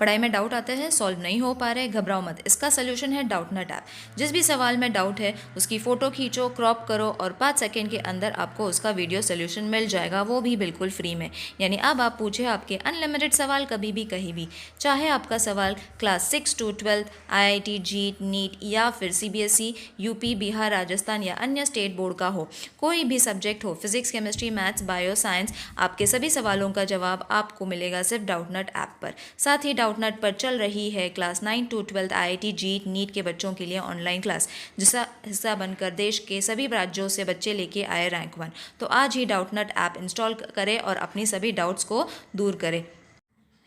पढ़ाई में डाउट आते हैं, सॉल्व नहीं हो पा रहे, घबराओ मत, इसका सोल्यूशन है डाउटनट ऐप। जिस भी सवाल में डाउट है उसकी फ़ोटो खींचो, क्रॉप करो और 5 सेकेंड के अंदर आपको उसका वीडियो सोल्यूशन मिल जाएगा, वो भी बिल्कुल फ्री में। यानी अब आप पूछे आपके अनलिमिटेड सवाल कभी भी कहीं भी, चाहे आपका सवाल क्लास 6 to 12 IIT जीट नीट या फिर CBSE यूपी बिहार राजस्थान या अन्य स्टेट बोर्ड का हो, कोई भी सब्जेक्ट हो, physics chemistry maths bio science, आपके सभी सवालों का जवाब आपको मिलेगा सिर्फ डाउटनट ऐप पर। साथ ही डाउटनट पर चल रही है क्लास 9 to 12 IIT जीट नीट के बच्चों के लिए ऑनलाइन क्लास, जिसका हिस्सा बनकर देश के सभी राज्यों से बच्चे लेके आए रैंक 1। तो आज ही डाउटनट ऐप इंस्टॉल करें और अपनी सभी डाउट्स को दूर करें।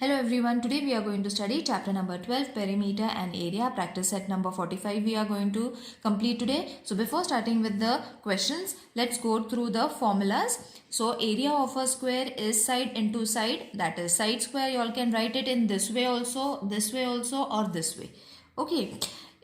Hello everyone, today we are going to study chapter number 12, perimeter and area, practice set number 45 we are going to complete today. So before starting with the questions, let's go through the formulas. So area of a square is side into side, that is side square. You all can write it in this way also or this way. Okay.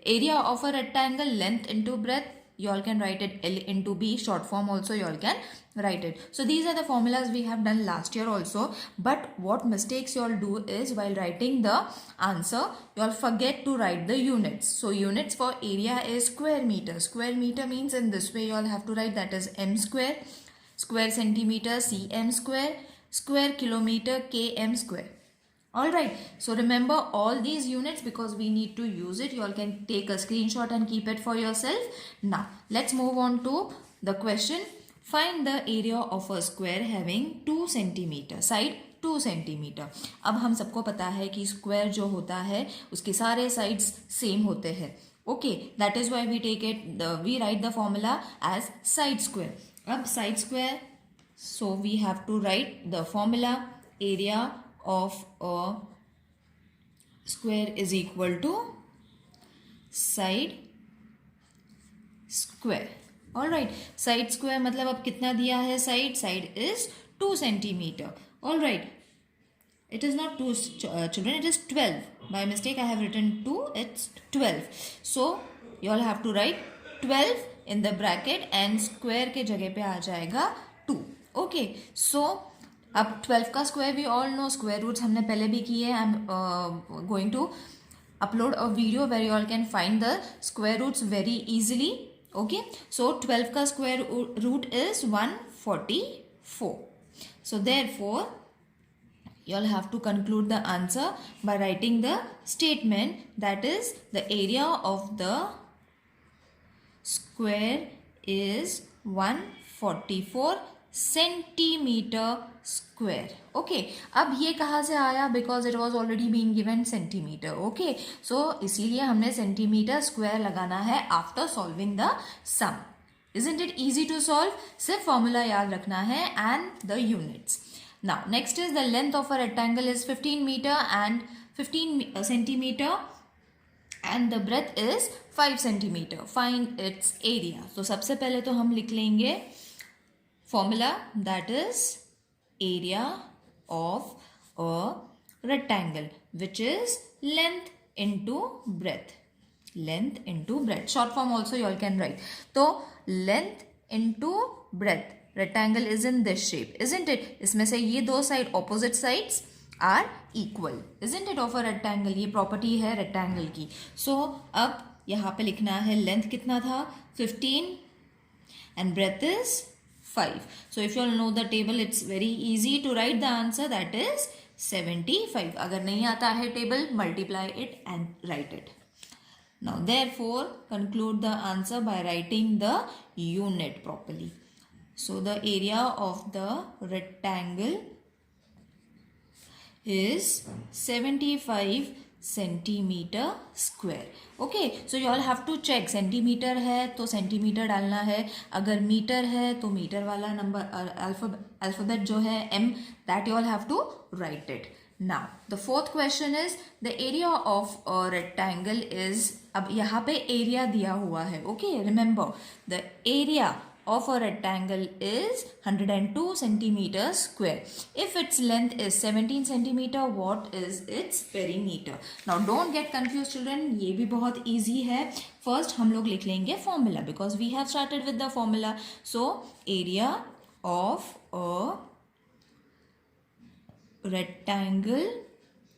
Area of a rectangle, length into breadth, you all can write it L into B, short form also you all can write it. So these are the formulas we have done last year also, but what mistakes you all do is while writing the answer you all forget to write the units. So units for area is square meter. Square meter means in this way you all have to write, that is m square, square centimeter cm square, square kilometer km square. Alright, so remember all these units because we need to use it. You all can take a screenshot and keep it for yourself. Now, let's move on to the question. Find the area of a square having 2 centimeter, side 2 centimeter. अब हम सबको पता है कि square जो होता है उसके सारे साइड्स सेम होते हैं. Okay, that is why we take it, we write the formula as side square. अब side square, so we have to write the formula area of a square is equal to side square. All right, side square मतलब अब कितना दिया है side? Side is 2 centimeter. All right, it is not 2 children, it is 12. By mistake I have written 2, it's 12. So you all have to write 12 in the bracket and square के जगह पे आ जाएगा 2. Okay, so अब 12 का square we all know, square roots हमने पहले भी किए. I am going to upload a video where you all can find the square roots very easily. Okay, so 12 का square root is 144. So therefore you all have to conclude the answer by writing the statement, that is the area of the square is 144 centimetre square. Okay, अब ये कहाँ से आया? Because it was already been given centimetre. Okay, so इसीलिए हमने centimetre square लगाना है after solving the sum. Isn't it easy to solve? सिर्फ फॉर्मूला याद रखना है and the units. Now next is the length of a rectangle is 15 metre and 15 centimetre and the breadth is 5 centimeter. Find its area. तो सबसे पहले तो हम लिख लेंगे formula, that is area of a rectangle, which is length into breadth. Length into breadth. Short form also you all can write. तो length into breadth. Rectangle is in this shape, isn't it? इसमें से ये दो side opposite sides are equal, isn't it, of a rectangle. ये property है rectangle की. So अब यहाँ पे लिखना है length कितना था? 15 and breadth is 5. So if you all know the table, it's very easy to write the answer, that is 75. अगर नहीं आता है table, multiply it and write it. Now therefore conclude the answer by writing the unit properly. So the area of the rectangle is 75 centimetre square. Okay, so you all have to check. Centimetre है तो centimetre डालना है, अगर metre है तो metre वाला number alphabet जो है m, that you all have to write it. Now the fourth question is the area of a rectangle is. अब यहाँ पे एरिया दिया हुआ है. Okay, remember the area of a rectangle is 102 centimeters square. If its length is 17 centimeter, what is its perimeter? Now don't get confused children, ये भी बहुत easy है. First हम लोग लिख लेंगे formula because we have started with the formula. So area of a rectangle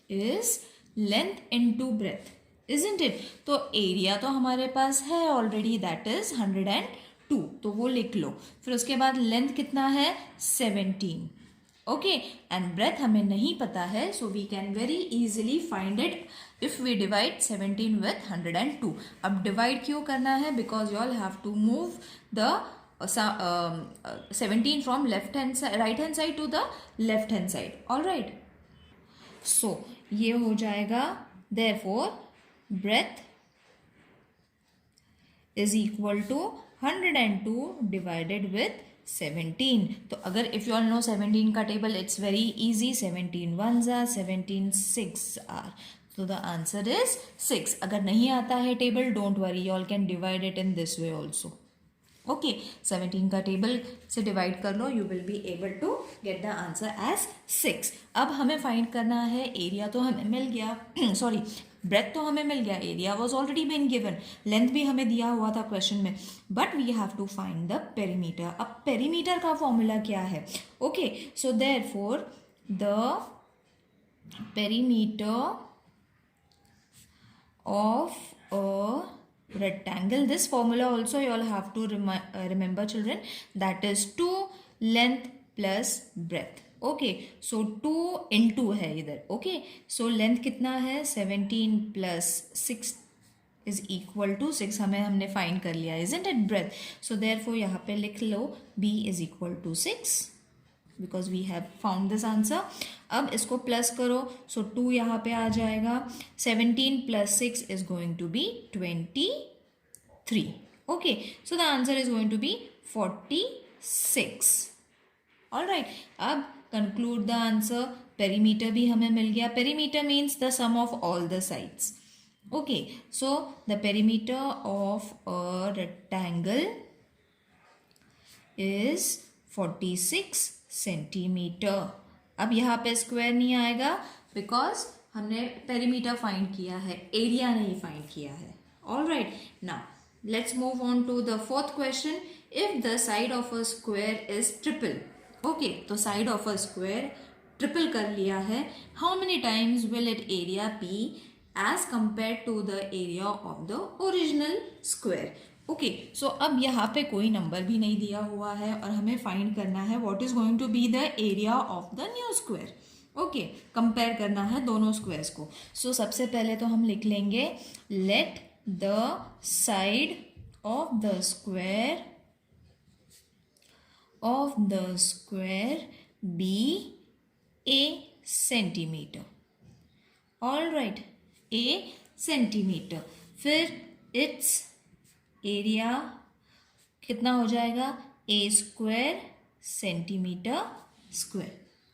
is length into breadth, isn't it? तो area तो हमारे पास है ऑलरेडी, दैट इज 102, तो वो लिख लो। फिर उसके बाद लेंथ कितना है 17, ओके, एंड ब्रेथ हमें नहीं पता है, so we can very easily find it if we divide 17 with 102। अब डिवाइड क्यों करना है? Because you all have to move the 17 from left hand side, right hand side to the left hand side, all right. So ये हो जाएगा therefore breadth is equal to 102 divided with 17। तो अगर if you all know 17 का table, it's very easy, 17 ones are 17 6 are, so the answer is 6। अगर नहीं आता है table, don't worry, you all can divide it in this way also, okay. 17 का table से divide कर लो, you will be able to get the answer as 6। अब हमें फाइंड करना है एरिया, तो हमें मिल गया सॉरी ब्रेथ तो हमें मिल गया, area was already been given, length भी हमें दिया हुआ था क्वेश्चन में, but we have to find the perimeter. अब पेरीमीटर का फॉर्मूला क्या है? Okay, so therefore the perimeter of a rectangle, this formula also you all have to remember children, that is 2 length plus breadth, okay, so 2 into है इधर, okay, so length कितना है 17 plus 6 is equal to 6, हमने find कर लिया, isn't it? breadth, so therefore यहाँ पे लिख लो b is equal to 6 because we have found this answer। अब इसको प्लस करो, so 2 यहाँ पे आ जाएगा, 17 plus 6 is going to be 23, okay, so the answer is going to be 46, all right। अब conclude the answer, perimeter भी हमें मिल गया, perimeter means the sum of all the sides, okay, so the perimeter of a rectangle is 46 centimetre. अब यहाँ पे square नहीं आएगा बिकॉज हमने पेरीमीटर फाइंड किया है, एरिया नहीं फाइंड किया है, all right. Now let's move on to the fourth question, if the side of a square is triple, okay, तो side of a square triple कर लिया है, how many times will it area be as compare to the area of the original square, okay. So अब यहाँ पे कोई number भी नहीं दिया हुआ है और हमें फाइंड करना है what is going to be the area of the new square, okay, compare करना है दोनों स्क्वायर्स को। सो सबसे पहले तो हम लिख लेंगे let the side of the square be a centimetre, all right, a centimetre, फिर इट्स एरिया कितना हो जाएगा a square centimetre square,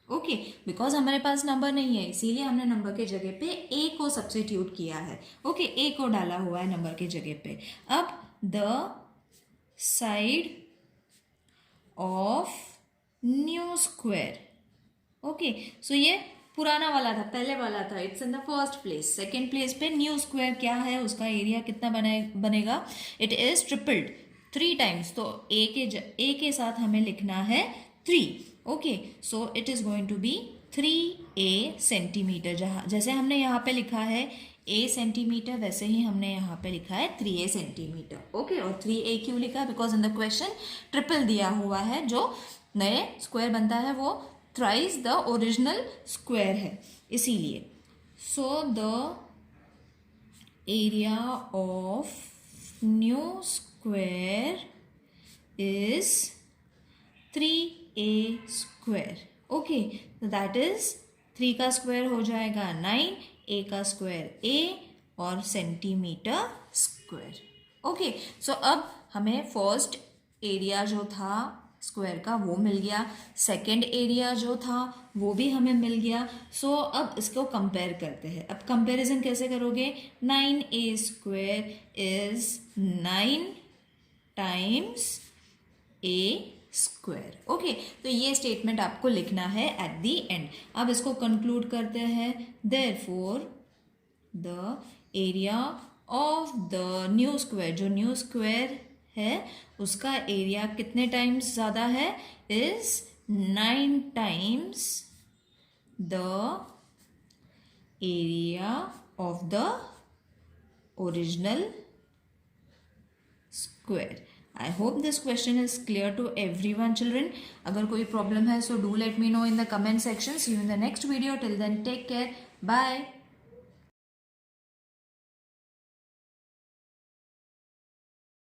okay, because हमारे पास नंबर नहीं है इसीलिए हमने नंबर के जगह पे ए को सब्स्टिट्यूट किया है, ओके, ए को डाला हुआ है नंबर के जगह पे। अब the side of new square, okay, so ये पुराना वाला था, पहले वाला था, it's in the first place, second place पे न्यू स्क्वायर क्या है, उसका एरिया कितना बनेगा, इट इज ट्रिपल्ड 3 टाइम्स, तो ए के साथ हमें लिखना है 3, okay, so it is going to be 3a centimetre, जैसे हमने यहाँ पे लिखा है a सेंटीमीटर वैसे ही हमने यहाँ पे लिखा है 3a सेंटीमीटर, ओके, और 3a क्यों लिखा, because in the question triple दिया हुआ है, जो नए स्क्वायर बनता है वो थ्राइस द ओरिजिनल स्क्वायर है इसीलिए। So the area of new square is 3a square, okay, that is 3 का स्क्वायर हो जाएगा 9, a का स्क्वायर a और सेंटीमीटर स्क्वायर, ओके। सो अब हमें फर्स्ट एरिया जो था स्क्वायर का वो मिल गया, सेकंड एरिया जो था वो भी हमें मिल गया। सो अब इसको कंपेयर करते हैं। अब कंपैरिजन कैसे करोगे, 9a square is 9 times a square, okay, तो ये स्टेटमेंट आपको लिखना है एट द एंड। अब इसको कंक्लूड करते हैं, therefore the area of the new square, जो न्यू स्क्वायर है उसका एरिया कितने टाइम्स ज़्यादा है, is 9 times the area of the original square. I hope this question is clear to everyone, children. अगर कोई problem है so do let me know in the comment section. See you in the next video. Till then, take care. Bye.